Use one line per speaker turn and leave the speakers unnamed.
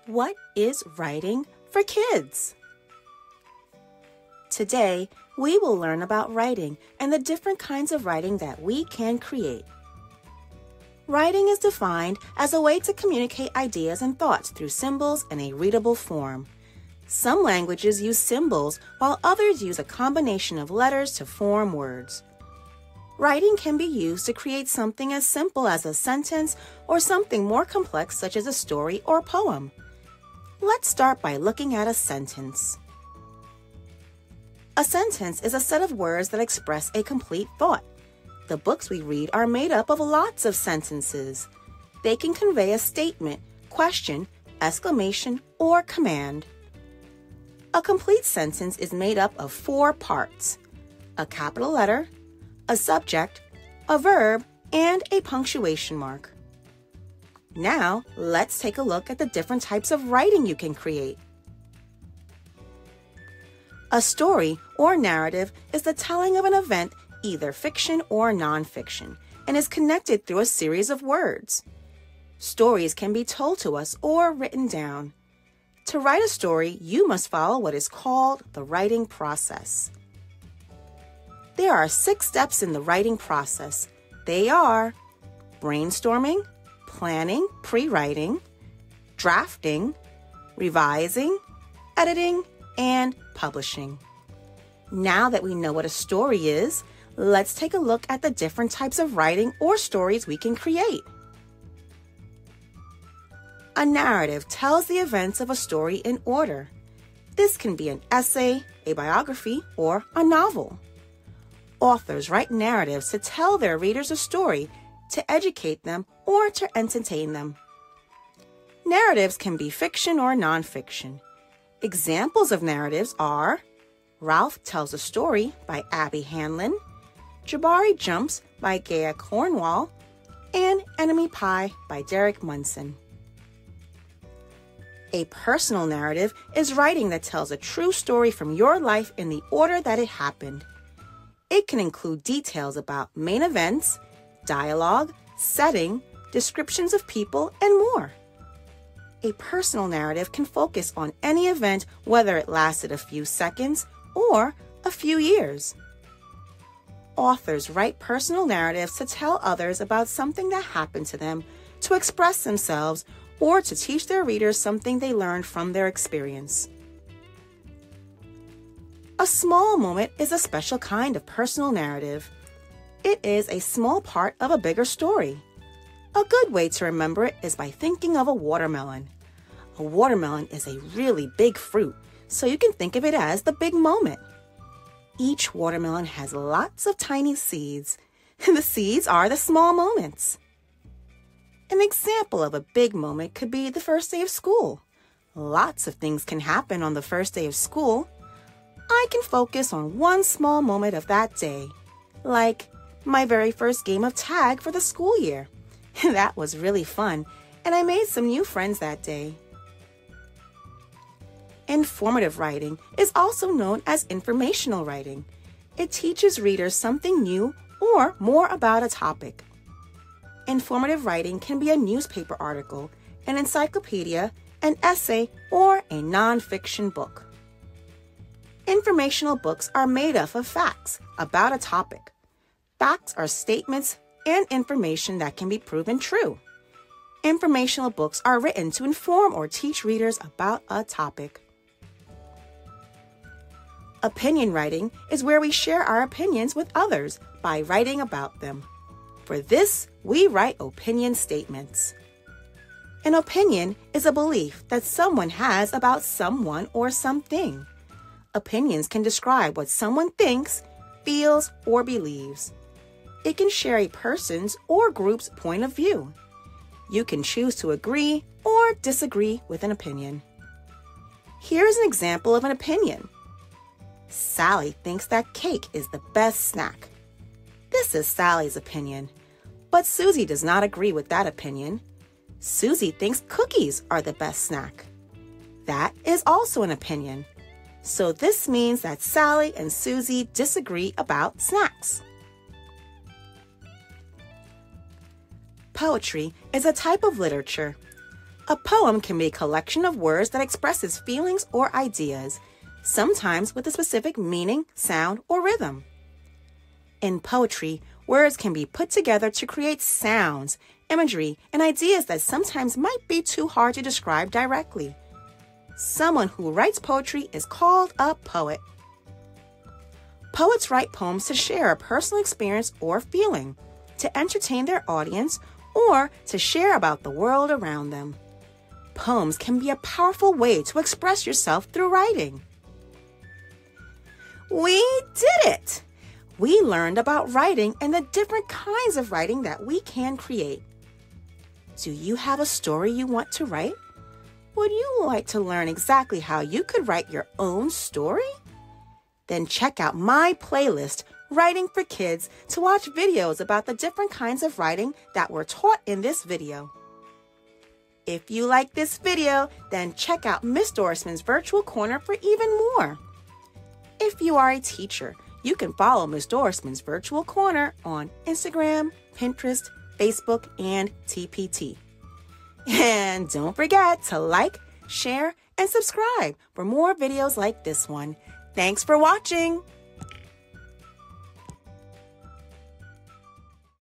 What is writing for kids? Today, we will learn about writing and the different kinds of writing that we can create. Writing is defined as a way to communicate ideas and thoughts through symbols in a readable form. Some languages use symbols, while others use a combination of letters to form words. Writing can be used to create something as simple as a sentence or something more complex such as a story or poem. Let's start by looking at a sentence. A sentence is a set of words that express a complete thought. The books we read are made up of lots of sentences. They can convey a statement, question, exclamation, or command. A complete sentence is made up of 4 parts: a capital letter, a subject, a verb, and a punctuation mark. Now, let's take a look at the different types of writing you can create. A story or narrative is the telling of an event, either fiction or nonfiction, and is connected through a series of words. Stories can be told to us or written down. To write a story, you must follow what is called the writing process. There are 6 steps in the writing process. They are brainstorming, planning, pre-writing, drafting, revising, editing, and publishing. Now that we know what a story is, let's take a look at the different types of writing or stories we can create. A narrative tells the events of a story in order. This can be an essay, a biography, or a novel. Authors write narratives to tell their readers a story, to educate them, or to entertain them. Narratives can be fiction or nonfiction. Examples of narratives are Ralph Tells a Story by Abby Hanlon, Jabari Jumps by Gaia Cornwall, and Enemy Pie by Derek Munson. A personal narrative is writing that tells a true story from your life in the order that it happened. It can include details about main events, dialogue, setting, descriptions of people, and more. A personal narrative can focus on any event, whether it lasted a few seconds or a few years. Authors write personal narratives to tell others about something that happened to them, to express themselves, or to teach their readers something they learned from their experience. A small moment is a special kind of personal narrative. It is a small part of a bigger story. A good way to remember it is by thinking of a watermelon. A watermelon is a really big fruit, so you can think of it as the big moment. Each watermelon has lots of tiny seeds, and the seeds are the small moments. An example of a big moment could be the first day of school. Lots of things can happen on the first day of school. I can focus on one small moment of that day, like my very first game of tag for the school year. That was really fun, and I made some new friends that day. Informative writing is also known as informational writing. It teaches readers something new or more about a topic. Informative writing can be a newspaper article, an encyclopedia, an essay, or a nonfiction book. Informational books are made up of facts about a topic. Facts are statements and information that can be proven true. Informational books are written to inform or teach readers about a topic. Opinion writing is where we share our opinions with others by writing about them. For this, we write opinion statements. An opinion is a belief that someone has about someone or something. Opinions can describe what someone thinks, feels, or believes. It can share a person's or group's point of view. You can choose to agree or disagree with an opinion. Here's an example of an opinion. Sally thinks that cake is the best snack. This is Sally's opinion, but Susie does not agree with that opinion. Susie thinks cookies are the best snack. That is also an opinion. So this means that Sally and Susie disagree about snacks. Poetry is a type of literature. A poem can be a collection of words that expresses feelings or ideas, sometimes with a specific meaning, sound, or rhythm. In poetry, words can be put together to create sounds, imagery, and ideas that sometimes might be too hard to describe directly. Someone who writes poetry is called a poet. Poets write poems to share a personal experience or feeling, to entertain their audience, or to share about the world around them. Poems can be a powerful way to express yourself through writing. We did it! We learned about writing and the different kinds of writing that we can create. Do you have a story you want to write? Would you like to learn exactly how you could write your own story? Then check out my playlist, Writing for Kids, to watch videos about the different kinds of writing that were taught in this video. If you like this video, then check out Miss Dorisman's Virtual Corner for even more. If you are a teacher, you can follow Miss Dorisman's Virtual Corner on Instagram, Pinterest, Facebook, and TPT. And don't forget to like, share, and subscribe for more videos like this one. Thanks for watching!